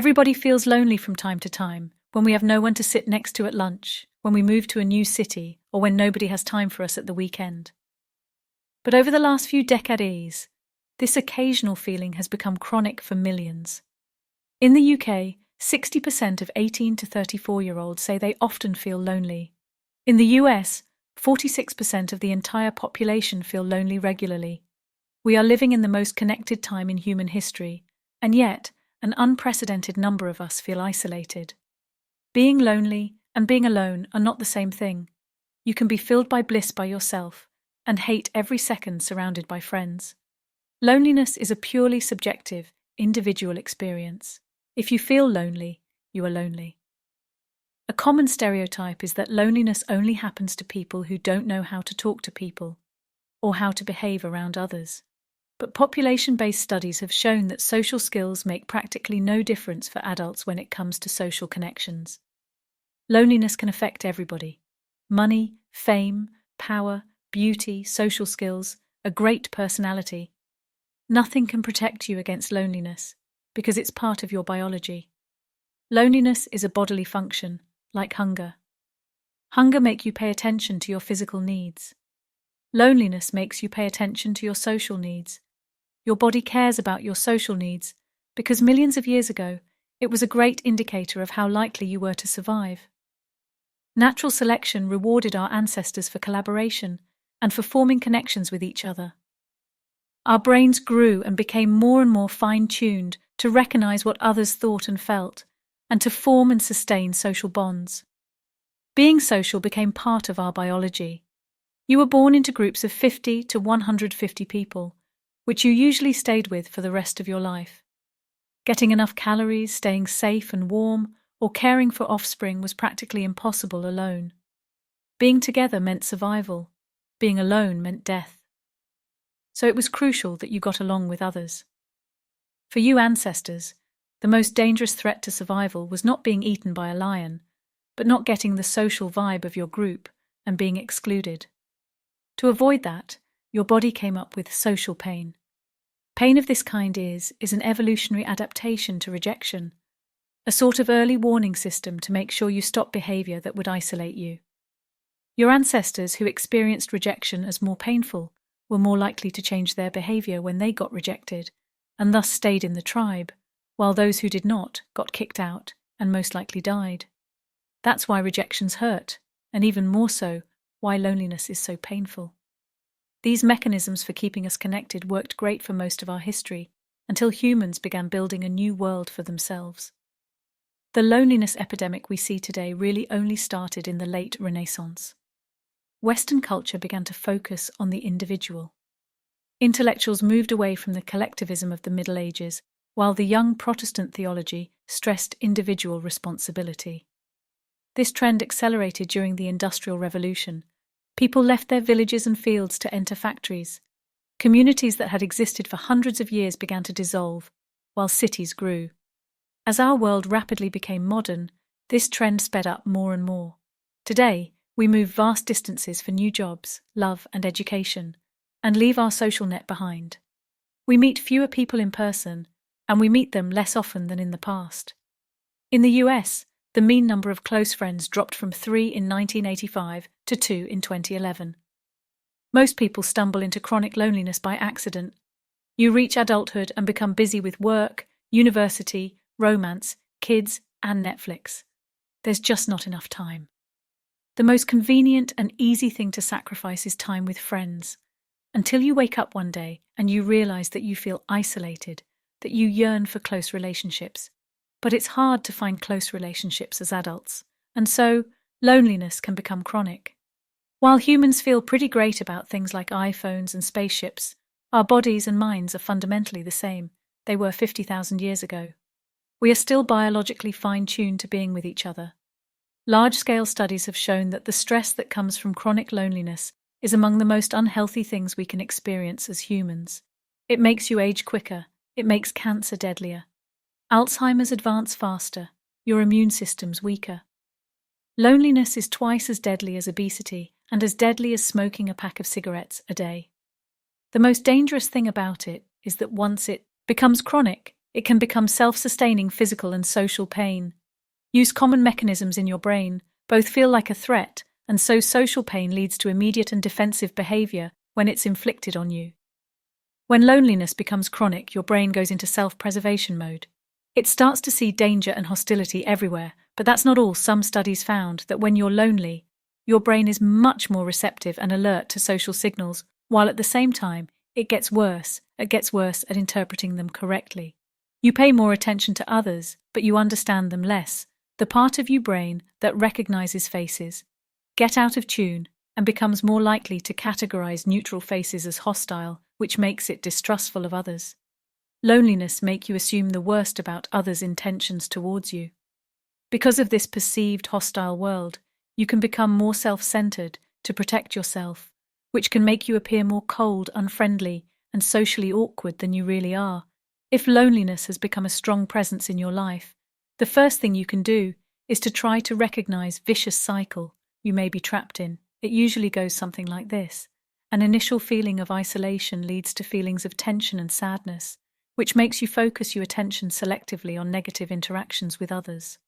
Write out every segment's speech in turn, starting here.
Everybody feels lonely from time to time, when we have no one to sit next to at lunch, when we move to a new city, or when nobody has time for us at the weekend. But over the last few decades, this occasional feeling has become chronic for millions. In the UK, 60% of 18 to 34-year-olds say they often feel lonely. In the US, 46% of the entire population feel lonely regularly. We are living in the most connected time in human history, and yet, an unprecedented number of us feel isolated. Being lonely and being alone are not the same thing. You can be filled by bliss by yourself and hate every second surrounded by friends. Loneliness is a purely subjective, individual experience. If you feel lonely, you are lonely. A common stereotype is that loneliness only happens to people who don't know how to talk to people or how to behave around others. But population-based studies have shown that social skills make practically no difference for adults when it comes to social connections. Loneliness can affect everybody. Money, fame, power, beauty, social skills, a great personality. Nothing can protect you against loneliness because it's part of your biology. Loneliness is a bodily function, like hunger. Hunger makes you pay attention to your physical needs. Loneliness makes you pay attention to your social needs. Your body cares about your social needs because millions of years ago, it was a great indicator of how likely you were to survive. Natural selection rewarded our ancestors for collaboration and for forming connections with each other. Our brains grew and became more and more fine-tuned to recognize what others thought and felt, and to form and sustain social bonds. Being social became part of our biology. You were born into groups of 50 to 150 people, which you usually stayed with for the rest of your life. Getting enough calories, staying safe and warm, or caring for offspring was practically impossible alone. Being together meant survival. Being alone meant death. So it was crucial that you got along with others. For you ancestors, the most dangerous threat to survival was not being eaten by a lion, but not getting the social vibe of your group and being excluded. To avoid that, your body came up with social pain. Pain of this kind is an evolutionary adaptation to rejection, a sort of early warning system to make sure you stop behavior that would isolate you. Your ancestors who experienced rejection as more painful were more likely to change their behavior when they got rejected, and thus stayed in the tribe, while those who did not got kicked out and most likely died. That's why rejections hurt, and even more so, why loneliness is so painful. These mechanisms for keeping us connected worked great for most of our history, until humans began building a new world for themselves. The loneliness epidemic we see today really only started in the late Renaissance. Western culture began to focus on the individual. Intellectuals moved away from the collectivism of the Middle Ages, while the young Protestant theology stressed individual responsibility. This trend accelerated during the Industrial Revolution. People left their villages and fields to enter factories. Communities that had existed for hundreds of years began to dissolve, while cities grew. As our world rapidly became modern, this trend sped up more and more. Today, we move vast distances for new jobs, love, and education, and leave our social net behind. We meet fewer people in person, and we meet them less often than in the past. In the US, the mean number of close friends dropped from 3 in 1985 to 2 in 2011. Most people stumble into chronic loneliness by accident. You reach adulthood and become busy with work, university, romance, kids, and Netflix. There's just not enough time. The most convenient and easy thing to sacrifice is time with friends, until you wake up one day and you realize that you feel isolated, that you yearn for close relationships. But it's hard to find close relationships as adults, and so loneliness can become chronic. While humans feel pretty great about things like iPhones and spaceships, our bodies and minds are fundamentally the same they were 50,000 years ago. We are still biologically fine-tuned to being with each other. Large-scale studies have shown that the stress that comes from chronic loneliness is among the most unhealthy things we can experience as humans. It makes you age quicker. It makes cancer deadlier. Alzheimer's advance faster. Your immune system's weaker. Loneliness is twice as deadly as obesity and as deadly as smoking a pack of cigarettes a day. The most dangerous thing about it is that once it becomes chronic, It can become self-sustaining physical and social pain. Use common mechanisms in your brain. Both feel like a threat, and so social pain leads to immediate and defensive behavior when it's inflicted on you. When loneliness becomes chronic, your brain goes into self-preservation mode. It starts to see danger and hostility everywhere, but that's not all. Some studies found that when you're lonely, your brain is much more receptive and alert to social signals, while at the same time, it gets worse at interpreting them correctly. You pay more attention to others, but you understand them less. The part of your brain that recognizes faces get out of tune and becomes more likely to categorize neutral faces as hostile, which makes it distrustful of others. Loneliness makes you assume the worst about others' intentions towards you. Because of this perceived hostile world, you can become more self-centered to protect yourself, which can make you appear more cold, unfriendly, and socially awkward than you really are. If loneliness has become a strong presence in your life, the first thing you can do is to try to recognize the vicious cycle you may be trapped in. It usually goes something like this. An initial feeling of isolation leads to feelings of tension and sadness, which makes you focus your attention selectively on negative interactions with others.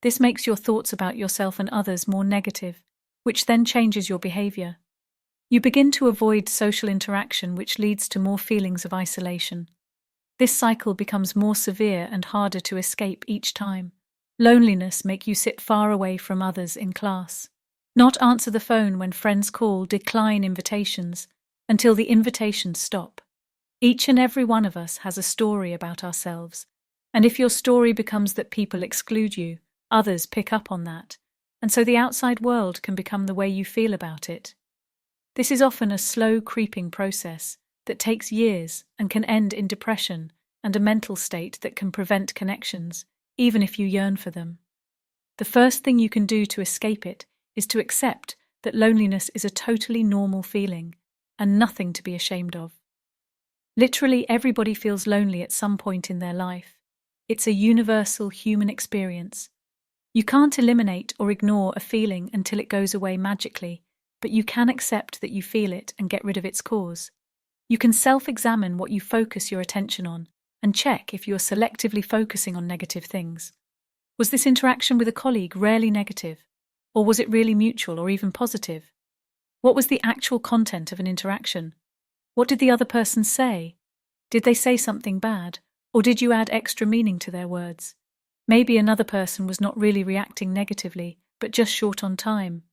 This makes your thoughts about yourself and others more negative, which then changes your behavior. You begin to avoid social interaction, which leads to more feelings of isolation. This cycle becomes more severe and harder to escape each time. Loneliness makes you sit far away from others in class. Not answer the phone when friends call, decline invitations until the invitations stop. Each and every one of us has a story about ourselves, and if your story becomes that people exclude you, others pick up on that, and so the outside world can become the way you feel about it. This is often a slow creeping process that takes years and can end in depression and a mental state that can prevent connections, even if you yearn for them. The first thing you can do to escape it is to accept that loneliness is a totally normal feeling and nothing to be ashamed of. Literally everybody feels lonely at some point in their life. It's a universal human experience. You can't eliminate or ignore a feeling until it goes away magically, but you can accept that you feel it and get rid of its cause. You can self-examine what you focus your attention on and check if you are selectively focusing on negative things. Was this interaction with a colleague rarely negative? Or was it really mutual or even positive? What was the actual content of an interaction? What did the other person say? Did they say something bad? Or did you add extra meaning to their words? Maybe another person was not really reacting negatively, but just short on time.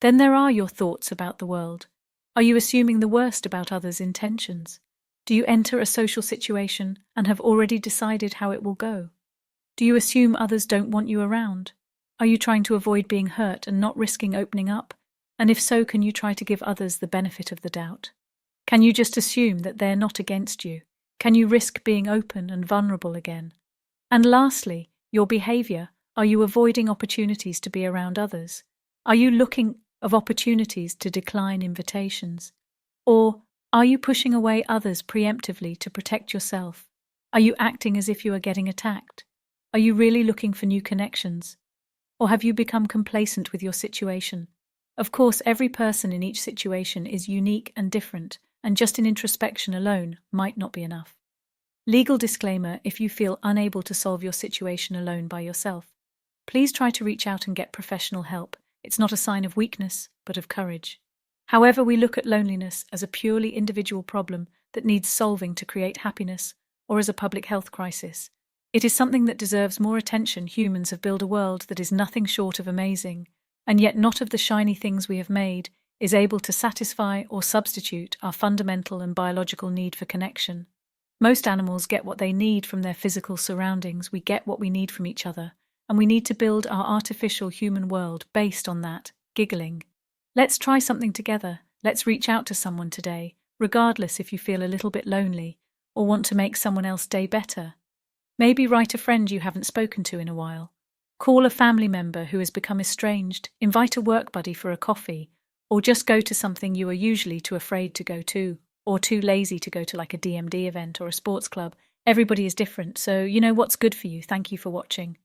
Then there are your thoughts about the world. Are you assuming the worst about others' intentions? Do you enter a social situation and have already decided how it will go? Do you assume others don't want you around? Are you trying to avoid being hurt and not risking opening up? And if so, can you try to give others the benefit of the doubt? Can you just assume that they're not against you? Can you risk being open and vulnerable again? And lastly, your behavior. Are you avoiding opportunities to be around others? Are you looking of opportunities to decline invitations? Or are you pushing away others preemptively to protect yourself? Are you acting as if you are getting attacked? Are you really looking for new connections? Or have you become complacent with your situation? Of course, every person in each situation is unique and different, and just an introspection alone might not be enough. Legal disclaimer: if you feel unable to solve your situation alone by yourself, please try to reach out and get professional help. It's not a sign of weakness, but of courage. However, we look at loneliness as a purely individual problem that needs solving to create happiness, or as a public health crisis. It is something that deserves more attention. Humans have built a world that is nothing short of amazing, and yet not of the shiny things we have made is able to satisfy or substitute our fundamental and biological need for connection. Most animals get what they need from their physical surroundings. We get what we need from each other, and we need to build our artificial human world based on that. Giggling. Let's try something together. Let's reach out to someone today, regardless if you feel a little bit lonely or want to make someone else's day better. Maybe write a friend you haven't spoken to in a while. Call a family member who has become estranged, invite a work buddy for a coffee, or just go to something you are usually too afraid to go to, or too lazy to go to, like a DMD event or a sports club. Everybody is different, so you know what's good for you. Thank you for watching.